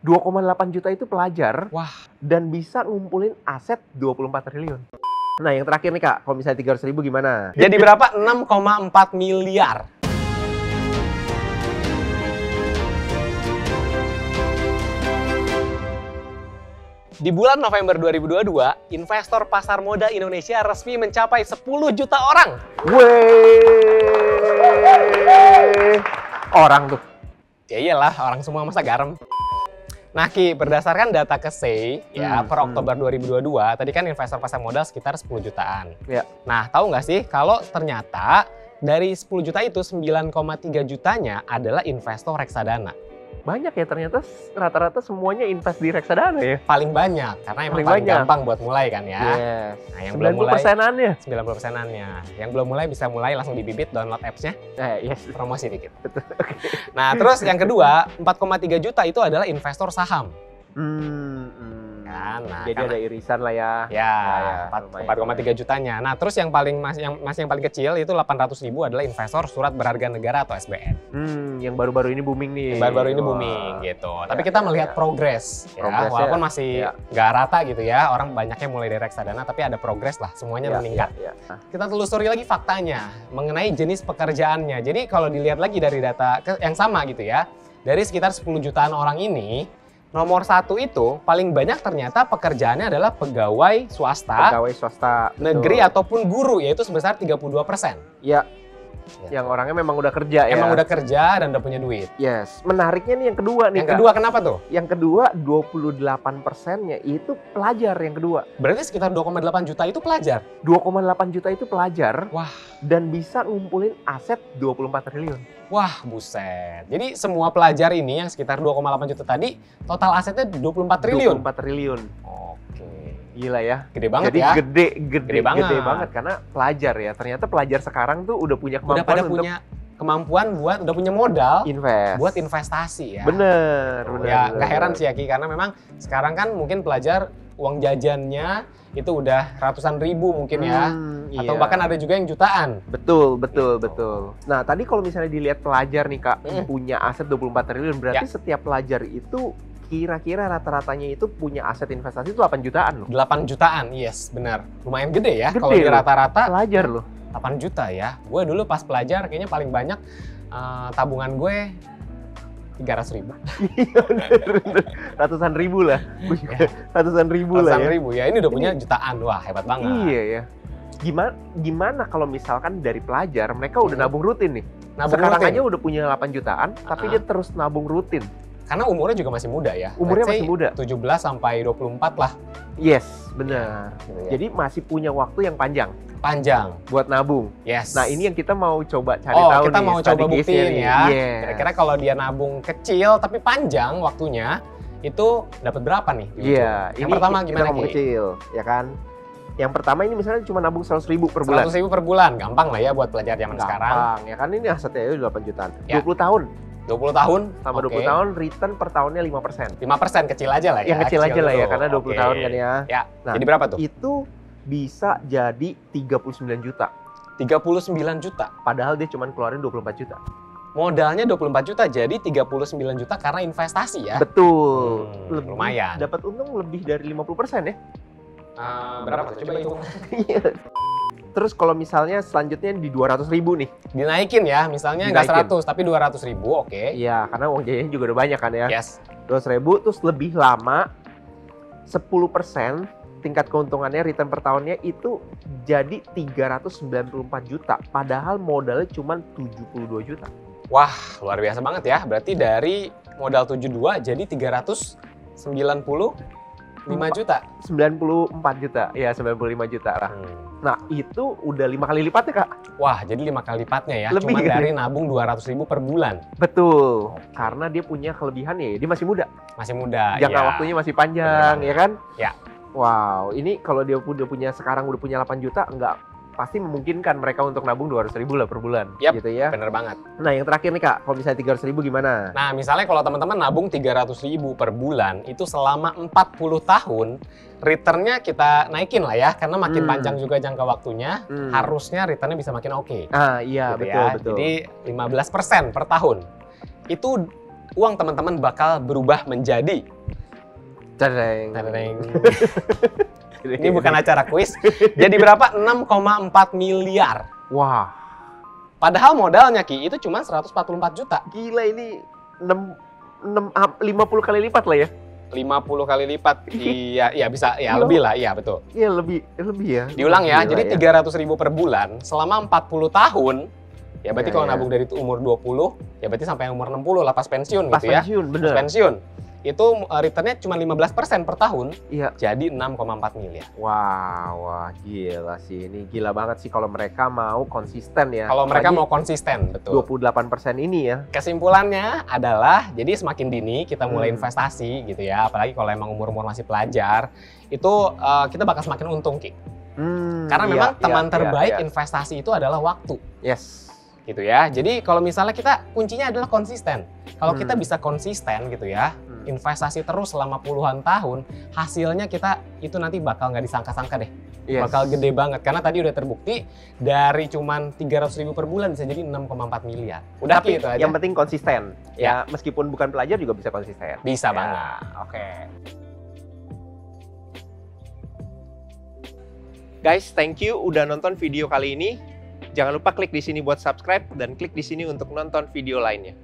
2,8 juta itu pelajar. Wah. Dan bisa ngumpulin aset 24 triliun. Nah, yang terakhir nih Kak, kalau misalnya 300.000 gimana? Jadi berapa? 6,4 miliar. Di bulan November 2022, investor pasar modal Indonesia resmi mencapai 10 juta orang. Weh, orang tuh. Ya iyalah, orang semua masa garam. Nah Ki, berdasarkan data KSEI, ya per Oktober 2022, tadi kan investor pasar modal sekitar 10 jutaan. Ya. Nah, tahu nggak sih kalau ternyata dari 10 juta itu 9,3 jutanya adalah investor reksadana. Banyak ya ternyata, rata-rata semuanya invest di reksadana ya. Paling banyak, karena emang paling gampang buat mulai kan ya. Yes. Nah, yang belum mulai 90%-annya. 90%-annya. Yang belum mulai bisa mulai langsung dibibit, download apps-nya. Yes. Promosi dikit. Betul. Nah, terus yang kedua, 4,3 juta itu adalah investor saham. Kan, nah, jadi ada irisan lah ya. Ya, 4,3 jutanya. Nah, terus yang paling yang paling kecil itu 800.000 adalah investor surat berharga negara atau SBN. Yang baru-baru ini booming nih. Yang baru-baru ini booming gitu. Tapi kita melihat progres ya, walaupun masih nggak rata gitu ya. Orang banyaknya mulai dari reksadana, tapi ada progres lah, semuanya meningkat. Kita telusuri lagi faktanya mengenai jenis pekerjaannya. Jadi kalau dilihat lagi dari data yang sama gitu ya, dari sekitar 10 jutaan orang ini, nomor 1 itu paling banyak ternyata pekerjaannya adalah pegawai swasta, negeri ataupun guru, yaitu sebesar 32%. Ya, yang orangnya memang udah kerja ya. Emang udah kerja dan udah punya duit. Yes, menariknya nih yang kedua nih. Yang kedua kenapa tuh? Yang kedua 28%-nya itu pelajar yang kedua. Berarti sekitar 2,8 juta itu pelajar? 2,8 juta itu pelajar. Wah. Dan bisa ngumpulin aset 24 triliun. Wah, buset. Jadi semua pelajar ini yang sekitar 2,8 juta tadi, total asetnya 24 triliun? 24 triliun. Oke. Gila ya. Gede banget jadi ya. Gede banget karena pelajar ya. Ternyata pelajar sekarang tuh udah punya kemampuan punya kemampuan udah punya modal buat investasi ya. Bener. Ya nggak heran sih ya Ki, karena memang sekarang kan mungkin pelajar uang jajannya itu udah ratusan ribu mungkin ya. Atau bahkan ada juga yang jutaan. Betul. Nah tadi kalau misalnya dilihat pelajar nih Kak, punya aset 24 triliun, berarti setiap pelajar itu kira-kira rata-ratanya itu punya aset investasi itu 8 jutaan loh. 8 jutaan, yes benar. Lumayan gede ya kalau di rata-rata. Pelajar loh. 8 juta ya. Gue dulu pas pelajar kayaknya paling banyak tabungan gue 300.000. Ratusan ribu lah. Ratusan ribu ya. Ini udah punya jutaan. Wah, hebat banget. Iya ya. Gimana kalau misalkan dari pelajar mereka udah nabung rutin nih. Sekarang aja udah punya 8 jutaan, tapi dia terus nabung rutin. Karena umurnya juga masih muda ya. Umurnya masih muda. 17 sampai 24 lah. Yes, benar. Jadi masih punya waktu yang panjang buat nabung. Yes. Nah, ini yang kita mau coba cari tahu nih. Kita mau coba buktiin ya. Yes. Kira-kira kalau dia nabung kecil tapi panjang waktunya, itu dapat berapa nih? Iya, yang pertama gimana Ki? Kecil, ya kan? Yang pertama ini misalnya cuma nabung 100.000 per bulan. 100.000 per bulan, gampang lah ya buat pelajar zaman sekarang. Gampang, ya kan ini asetnya itu 8 jutaan. 20 tahun. 20 tahun? Sama 20 tahun, return per tahunnya 5%. 5% kecil aja lah ya? Yang kecil aja lah ya, karena 20 tahun kan ya. Nah, jadi berapa tuh? Itu bisa jadi 39 juta. 39 juta? Padahal dia cuma keluarin 24 juta. Modalnya 24 juta, jadi 39 juta karena investasi ya? Betul. Lumayan. Dapat untung lebih dari 50% ya. Berapa tuh? Coba hitung. Terus kalau misalnya selanjutnya di 200.000 nih. Dinaikin ya, misalnya nggak 100 tapi 200.000, oke. Iya, karena uang jajannya juga udah banyak kan ya. Yes. 200.000 terus lebih lama 10% tingkat keuntungannya return per tahunnya itu jadi 394 juta. Padahal modalnya cuma 72 juta. Wah, luar biasa banget ya. Berarti dari modal 72 jadi 395 juta. 94 juta. Ya, 95 juta lah. Nah, itu udah 5 kali lipatnya, Kak. Wah, jadi 5 kali lipatnya ya. Lebih cuma dari nabung 200.000 per bulan. Betul. Karena dia punya kelebihan ya, dia masih muda. Masih muda, jangka waktunya masih panjang, ya kan? Ya. Wow, ini kalau dia udah punya sekarang udah punya 8 juta, pasti memungkinkan mereka untuk nabung 200.000 lah per bulan. Gitu ya. Bener banget. Nah, yang terakhir nih Kak, kalau misalnya 300.000 gimana? Nah, misalnya kalau teman-teman nabung 300.000 per bulan, itu selama 40 tahun, returnnya kita naikin lah ya, karena makin panjang juga jangka waktunya, harusnya returnnya bisa makin oke. Iya, gitu betul. Jadi 15% per tahun. Itu uang teman-teman bakal berubah menjadi? Tadeng. Ini bukan acara kuis. Jadi berapa? 6,4 miliar. Wah. Padahal modalnya Ki itu cuma 144 juta. Gila, ini 50 kali lipat lah ya. 50 kali lipat. Iya bisa ya, lebih lah, iya betul. Iya, lebih ya. Diulang ya. Gila, jadi 300.000 per bulan selama 40 tahun. Ya berarti kalau nabung dari umur 20, ya berarti sampai umur 60 lah pas pensiun pas gitu ya. Pensiun, bener. Pas pensiun. Itu returnnya cuma 15% per tahun. Iya. Jadi 6,4 miliar. Wah, gila sih. Ini gila banget sih kalau mereka mau konsisten ya. Kalau mereka mau konsisten, betul. 28% ini ya. Kesimpulannya adalah, jadi semakin dini kita mulai investasi gitu ya. Apalagi kalau emang umur-umur masih pelajar, itu kita bakal semakin untung, Ki. Karena memang teman terbaik investasi itu adalah waktu. Yes. Gitu ya. Jadi kalau misalnya kita kuncinya adalah konsisten. Kalau kita bisa konsisten gitu ya, investasi terus selama puluhan tahun, hasilnya kita itu nanti bakal nggak disangka-sangka deh. Yes. Bakal gede banget. Karena tadi udah terbukti dari cuman 300.000 per bulan bisa jadi 6,4 miliar. Udah tapi gitu aja. Yang penting konsisten. Ya, meskipun bukan pelajar juga bisa konsisten. Bisa banget. Oke. Guys, thank you udah nonton video kali ini. Jangan lupa klik di sini buat subscribe dan klik di sini untuk nonton video lainnya.